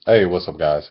Hey, what's up, guys?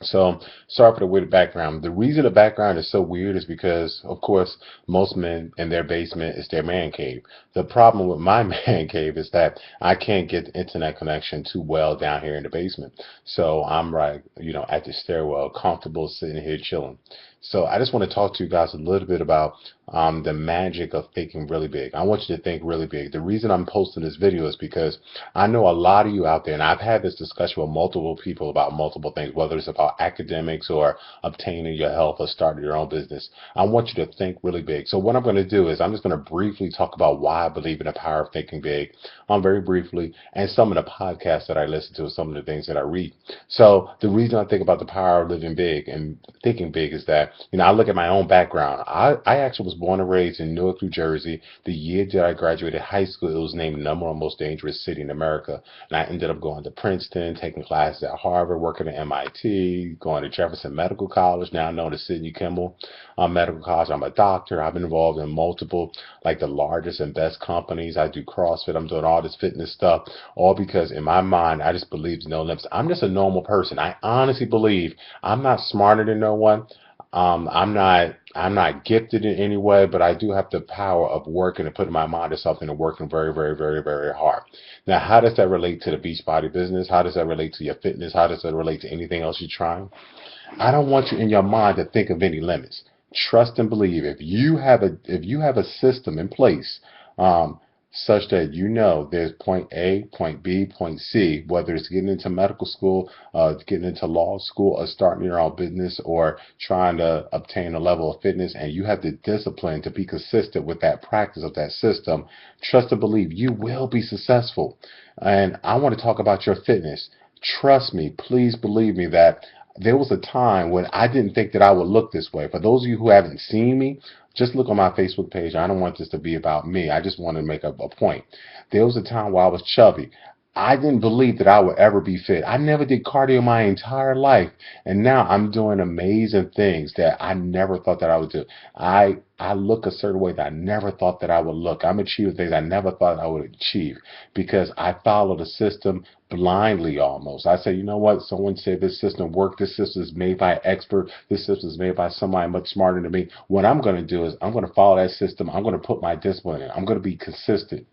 So, sorry for the weird background. The reason the background is so weird is because, of course, most men in their basement is their man cave. The problem with my man cave is that I can't get the internet connection too well down here in the basement. So I'm right, at the stairwell, comfortable sitting here chilling. So I just want to talk to you guys a little bit about the magic of thinking really big. I want you to think really big. The reason I'm posting this video is because I know a lot of you out there, and I've had this discussion with multiple people about multiple things, whether it's about academics or obtaining your health or starting your own business. I want you to think really big. So what I'm going to do is I'm just going to briefly talk about why I believe in the power of thinking big, very briefly, and some of the podcasts that I listen to, some of the things that I read. So the reason I think about the power of living big and thinking big is that, I look at my own background. I actually was born and raised in Newark, New Jersey. The year that I graduated high school, it was named the number one most dangerous city in America. And I ended up going to Princeton, taking classes at Harvard, working at MIT, going to Jefferson Medical College, now known as Sidney Kimmel Medical College. I'm a doctor. I've been involved in multiple, like the largest and best companies. I do CrossFit. I'm doing all this fitness stuff, all because in my mind, I just believe there's no limits. I'm just a normal person. I honestly believe I'm not smarter than no one. I'm not gifted in any way, but I do have the power of working and putting my mind to something and working very, very, very, very hard. Now, how does that relate to the Beachbody business? How does that relate to your fitness? How does that relate to anything else you're trying? I don't want you in your mind to think of any limits. Trust and believe. If you have a system in place, such that there's point A, point B, point C, whether it's getting into medical school, getting into law school, or starting your own business, or trying to obtain a level of fitness, and you have the discipline to be consistent with that practice of that system, trust and believe you will be successful. And I want to talk about your fitness. Trust me, please believe me that there was a time when I didn't think that I would look this way. For those of you who haven't seen me, just look on my Facebook page. I don't want this to be about me. I just want to make a point. There was a time where I was chubby. I didn't believe that I would ever be fit. I never did cardio my entire life. And now I'm doing amazing things that I never thought that I would do. I look a certain way that I never thought that I would look. I'm achieving things I never thought I would achieve because I follow the system blindly almost. I say, you know what? Someone said this system worked. This system is made by an expert. This system is made by somebody much smarter than me. What I'm going to do is I'm going to follow that system. I'm going to put my discipline in. I'm going to be consistent.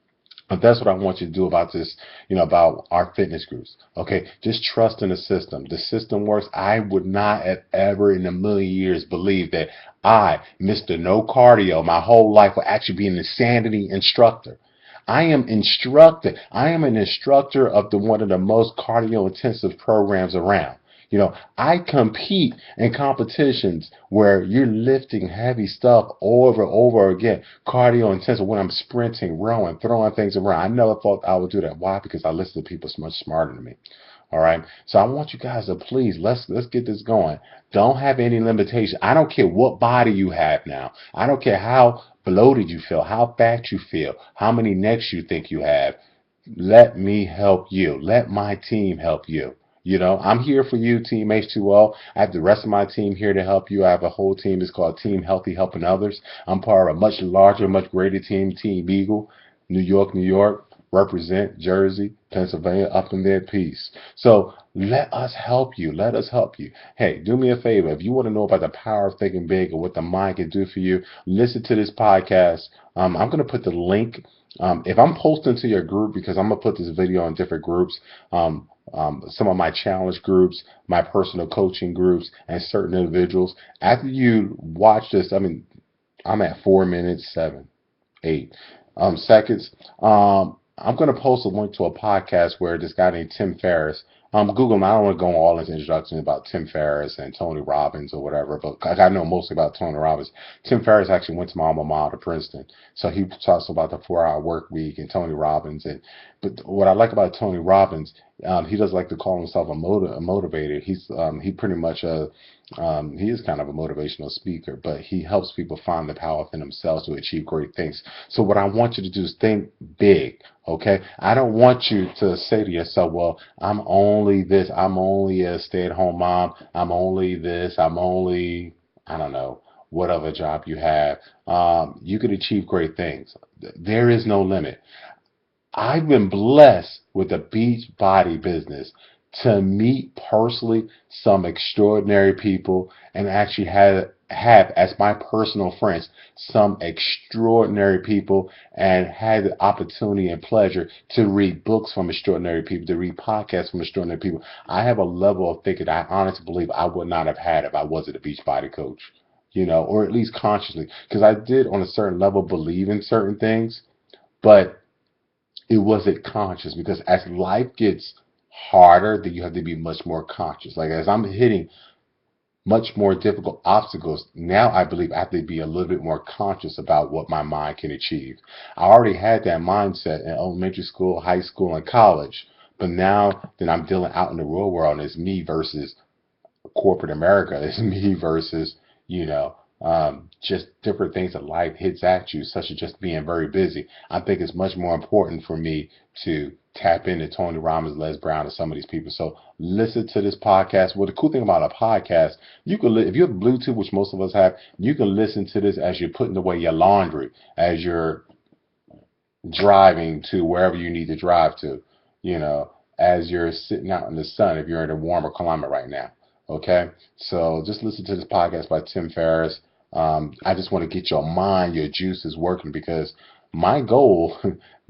But that's what I want you to do about this, about our fitness groups. Okay, just trust in the system. The system works. I would not have ever in a million years believed that I, Mr. No Cardio, my whole life will actually be an insanity instructor. I am instructed. I am an instructor of one of the most cardio intensive programs around. I compete in competitions where you're lifting heavy stuff over and over again, cardio intensive, when I'm sprinting, rowing, throwing things around. I never thought I would do that. Why? Because I listen to people much smarter than me. All right. So I want you guys to please let's get this going. Don't have any limitation. I don't care what body you have now. I don't care how bloated you feel, how fat you feel, how many necks you think you have. Let me help you. Let my team help you. I'm here for you, Team H2O. I have the rest of my team here to help you. I have a whole team. It's called Team Healthy Helping Others. I'm part of a much larger, much greater team, Team Eagle, New York, New York, represent Jersey, Pennsylvania, up in there, peace. So let us help you. Let us help you. Hey, do me a favor. If you want to know about the power of thinking big or what the mind can do for you, listen to this podcast. I'm going to put the link. If I'm posting to your group, because I'm going to put this video in different groups, some of my challenge groups, my personal coaching groups, and certain individuals. After you watch this, I'm at 4 minutes, 7, 8 seconds. I'm going to post a link to a podcast where this guy named Tim Ferriss. Google him. I don't want to go on all this introduction about Tim Ferriss and Tony Robbins or whatever, but I know mostly about Tony Robbins. Tim Ferriss actually went to my alma mater, Princeton, so he talks about the 4-hour work week and Tony Robbins. But what I like about Tony Robbins, he doesn't like to call himself a motivator. He pretty much he is kind of a motivational speaker, but he helps people find the power within themselves to achieve great things. So what I want you to do is think big, okay? I don't want you to say to yourself, well, I'm only this, I'm only a stay-at-home mom, I'm only this, I'm only, I don't know, whatever job you have. You could achieve great things. There is no limit. I've been blessed with the Beachbody business to meet personally some extraordinary people and actually have as my personal friends some extraordinary people and had the opportunity and pleasure to read books from extraordinary people, to read podcasts from extraordinary people. I have a level of thinking I honestly believe I would not have had if I wasn't a Beachbody coach, or at least consciously, because I did on a certain level believe in certain things, but it wasn't conscious because as life gets harder, then you have to be much more conscious. Like as I'm hitting much more difficult obstacles, now I believe I have to be a little bit more conscious about what my mind can achieve. I already had that mindset in elementary school, high school, and college, but now that I'm dealing out in the real world, and it's me versus corporate America. It's me versus, just different things that life hits at you, such as just being very busy. I think it's much more important for me to tap into Tony Robbins, Les Brown, and some of these people. So listen to this podcast. Well, the cool thing about a podcast, you can, if you have Bluetooth, which most of us have, you can listen to this as you're putting away your laundry, as you're driving to wherever you need to drive to, you know, as you're sitting out in the sun if you're in a warmer climate right now. Okay, so just listen to this podcast by Tim Ferriss. I just want to get your mind, your juices working because my goal,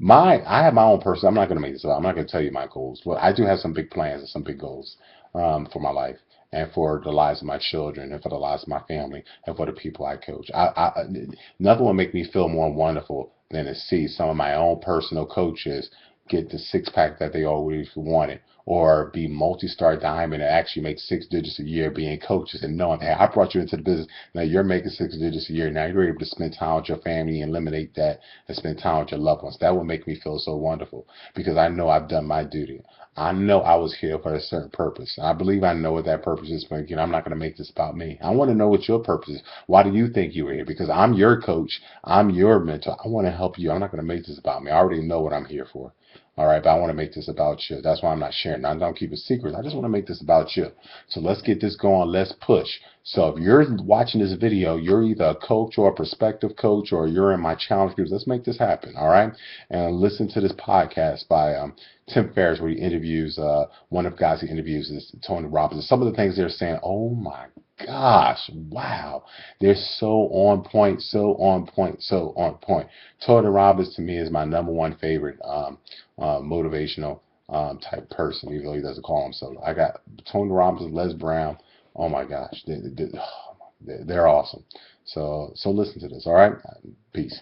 I have my own person. I'm not going to make this up. I'm not going to tell you my goals, but I do have some big plans and some big goals for my life and for the lives of my children and for the lives of my family and for the people I coach. Nothing will make me feel more wonderful than to see some of my own personal coaches get the six pack that they always wanted, or be multi-star diamond and actually make six digits a year being coaches and knowing, hey, I brought you into the business. Now you're making six digits a year. Now you're able to spend time with your family and eliminate that and spend time with your loved ones. That would make me feel so wonderful because I know I've done my duty. I know I was here for a certain purpose. I believe I know what that purpose is, but again, I'm not going to make this about me. I want to know what your purpose is. Why do you think you were here? Because I'm your coach. I'm your mentor. I want to help you. I'm not going to make this about me. I already know what I'm here for. All right, but I want to make this about you. That's why I'm not sharing. I don't keep it secret. I just want to make this about you. So let's get this going. Let's push. So if you're watching this video, you're either a coach or a prospective coach, or you're in my challenge groups. Let's make this happen. All right, and listen to this podcast by Tim Ferriss, where he interviews one of the guys he interviews is Tony Robbins. Some of the things they're saying, oh my gosh, wow, they're so on point, so on point, so on point. Tony Robbins to me is my number one favorite motivational type person, even though he doesn't call himself. I got Tony Robbins, Les Brown. Oh my gosh, they're awesome. So listen to this. All right, peace.